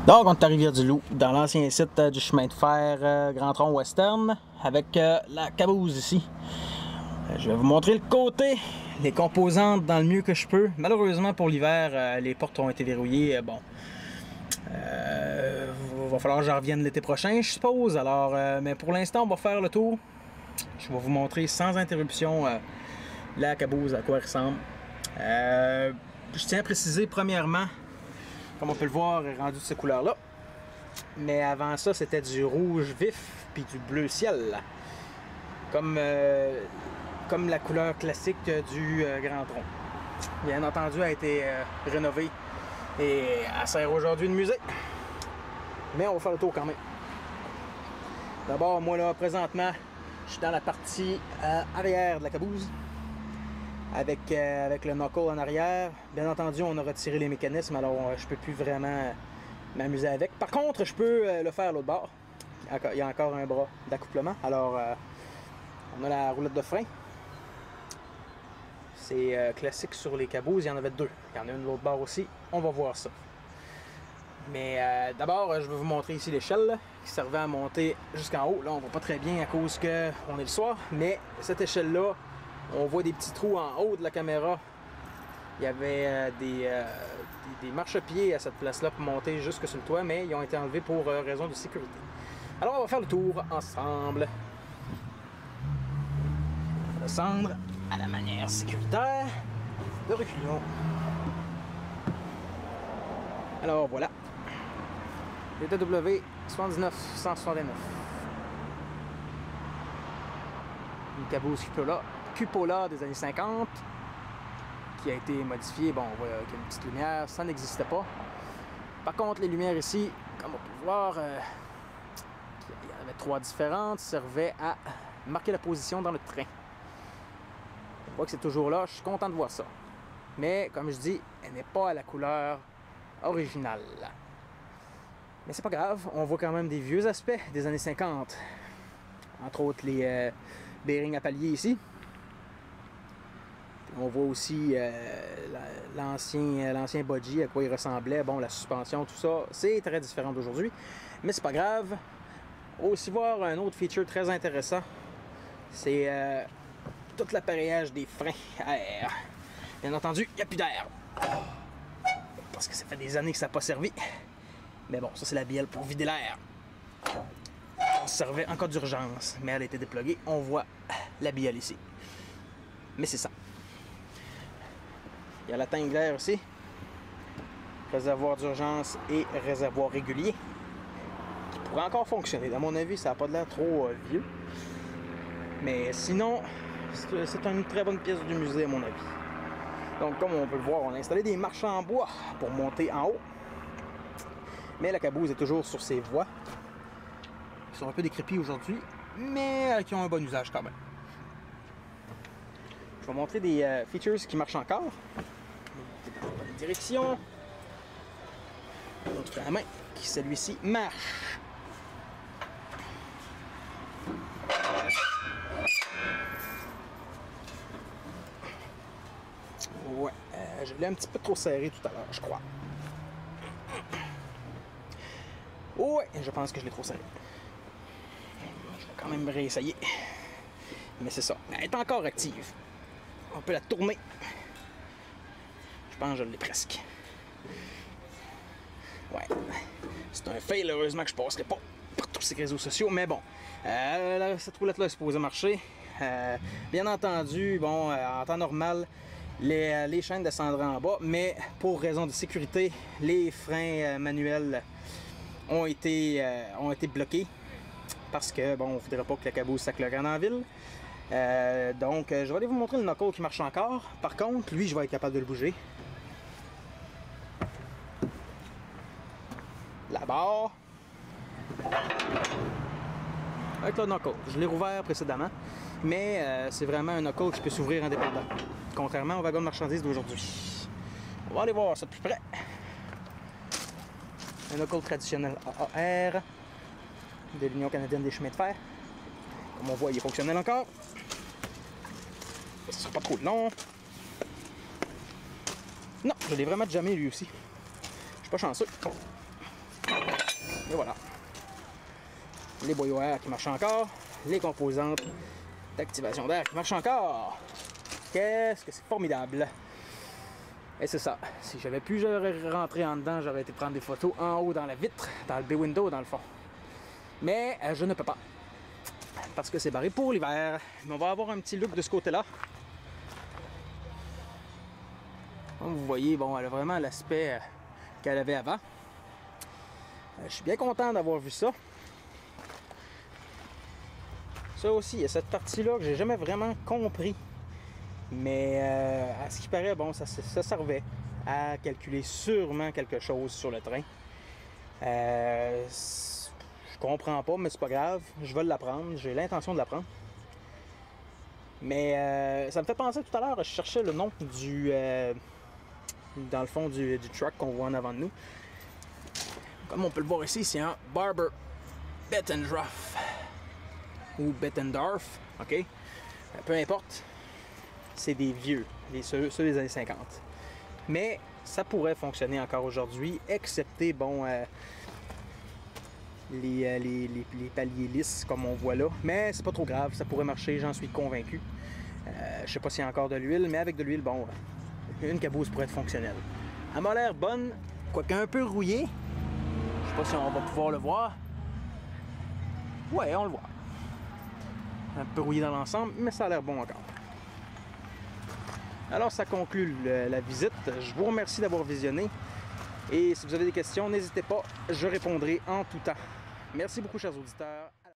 Donc, on est à Rivière-du-Loup, dans l'ancien site du chemin de fer Grand Tronc Western, avec la caboose ici. Je vais vous montrer le côté, les composantes dans le mieux que je peux. Malheureusement pour l'hiver, les portes ont été verrouillées. Bon, va falloir que j'en revienne l'été prochain, je suppose. Alors, mais pour l'instant, on va faire le tour. Je vais vous montrer sans interruption la caboose, à quoi elle ressemble. Je tiens à préciser, premièrement, comme on peut le voir, elle est rendue de cette couleur-là. Mais avant ça, c'était du rouge vif puis du bleu ciel. Comme la couleur classique du Grand Tronc. Bien entendu, elle a été rénovée et elle sert aujourd'hui de musée. Mais on va faire le tour quand même. D'abord, moi là, présentement, je suis dans la partie arrière de la caboose. Avec le knuckle en arrière. Bien entendu, on a retiré les mécanismes, alors je peux plus vraiment m'amuser avec. Par contre, je peux le faire à l'autre bord. Il y a encore un bras d'accouplement. Alors, on a la roulette de frein. C'est classique sur les cabouses, il y en avait deux. Il y en a une de l'autre bord aussi. On va voir ça. Mais d'abord, je vais vous montrer ici l'échelle qui servait à monter jusqu'en haut. Là, on ne voit pas très bien à cause qu'on est le soir, mais cette échelle-là, on voit des petits trous en haut de la caméra. Il y avait des marchepieds à cette place-là pour monter jusque sur le toit, mais ils ont été enlevés pour raison de sécurité. Alors, on va faire le tour ensemble. On va descendre à la manière sécuritaire de reculons. Alors, voilà. Le TW 79-169. Une caboose cupola des années 50 qui a été modifiée. Bon, on voit qu'il y a une petite lumière, ça n'existait pas. Par contre, les lumières ici, comme on peut le voir, il y en avait trois différentes, servaient à marquer la position dans le train. On voit que c'est toujours là, je suis content de voir ça. Mais, comme je dis, elle n'est pas à la couleur originale. Mais c'est pas grave, on voit quand même des vieux aspects des années 50. Entre autres, les bearings à palier ici. On voit aussi l'ancien buggy, à quoi il ressemblait. Bon, la suspension, tout ça, c'est très différent d'aujourd'hui. Mais c'est pas grave. On va aussi voir un autre feature très intéressant. C'est tout l'appareillage des freins à air. Bien entendu, il n'y a plus d'air. Parce que ça fait des années que ça n'a pas servi. Mais bon, ça c'est la bielle pour vider l'air. On se servait en cas d'urgence, mais elle a été dépluguée. On voit la bielle ici. Mais c'est ça. Il y a la tank d'air aussi. Réservoir d'urgence et réservoir régulier. Qui pourrait encore fonctionner. À mon avis, ça n'a pas de l'air trop vieux. Mais sinon, c'est une très bonne pièce du musée à mon avis. Donc comme on peut le voir, on a installé des marches en bois pour monter en haut. Mais la caboose est toujours sur ses voies. Ils sont un peu décrépits aujourd'hui, mais qui ont un bon usage quand même. Je vais montrer des features qui marchent encore. La direction. L'autre frein à main, qui celui-ci marche. Ouais, je l'ai un petit peu trop serré tout à l'heure, je crois. Ouais, je pense que je l'ai trop serré. Je vais quand même réessayer. Mais c'est ça. Elle est encore active. On peut la tourner. Je pense que je l'ai presque. Ouais. C'est un fail, heureusement, que je passerai pas par tous ces réseaux sociaux. Mais bon, cette roulette-là est supposée marcher. Bien entendu, bon, en temps normal, les chaînes descendraient en bas. Mais pour raison de sécurité, les freins manuels ont été bloqués parce que, bon, on ne voudrait pas que la caboose s'acclare en ville. Donc, je vais aller vous montrer le knuckle qui marche encore. Par contre, lui, je vais être capable de le bouger. La barre. Avec le knuckle. Je l'ai rouvert précédemment, mais c'est vraiment un knuckle qui peut s'ouvrir indépendamment. Contrairement au wagon de marchandises d'aujourd'hui. On va aller voir ça de plus près. Un knuckle traditionnel AAR de l'Union canadienne des chemins de fer. Comme on voit, il est fonctionnel encore. Ça sera pas trop long. Non, je l'ai vraiment jamais lui aussi. Je suis pas chanceux. Et voilà. Les boyaux air qui marchent encore. Les composantes d'activation d'air qui marchent encore. Qu'est-ce que c'est formidable. Et c'est ça. Si j'avais pu, j'aurais rentré en dedans, j'aurais été prendre des photos en haut dans la vitre, dans le bay window dans le fond. Mais je ne peux pas. Parce que c'est barré pour l'hiver. Mais on va avoir un petit look de ce côté-là. Comme vous voyez, bon, elle a vraiment l'aspect qu'elle avait avant. Je suis bien content d'avoir vu ça. Ça aussi, il y a cette partie-là que j'ai jamais vraiment compris. Mais à ce qui paraît, bon, ça servait à calculer sûrement quelque chose sur le train. Je comprends pas, mais c'est pas grave. Je vais l'apprendre. J'ai l'intention de l'apprendre. Mais ça me fait penser tout à l'heure, je cherchais le nom du... dans le fond du truck qu'on voit en avant de nous. Comme on peut le voir ici, c'est un Barber Bettendorf ou Bettendorf, ok? Peu importe, c'est des vieux, ceux des années 50. Mais ça pourrait fonctionner encore aujourd'hui, excepté, bon, les paliers lisses comme on voit là. Mais c'est pas trop grave, ça pourrait marcher, j'en suis convaincu. Je sais pas s'il y a encore de l'huile, mais avec de l'huile, bon, une caboose pourrait être fonctionnelle. Elle m'a l'air bonne, quoique un peu rouillée. Je sais pas si on va pouvoir le voir. Ouais, on le voit. Un peu rouillé dans l'ensemble, mais ça a l'air bon encore. Alors, ça conclut la visite. Je vous remercie d'avoir visionné. Et si vous avez des questions, n'hésitez pas, je répondrai en tout temps. Merci beaucoup, chers auditeurs.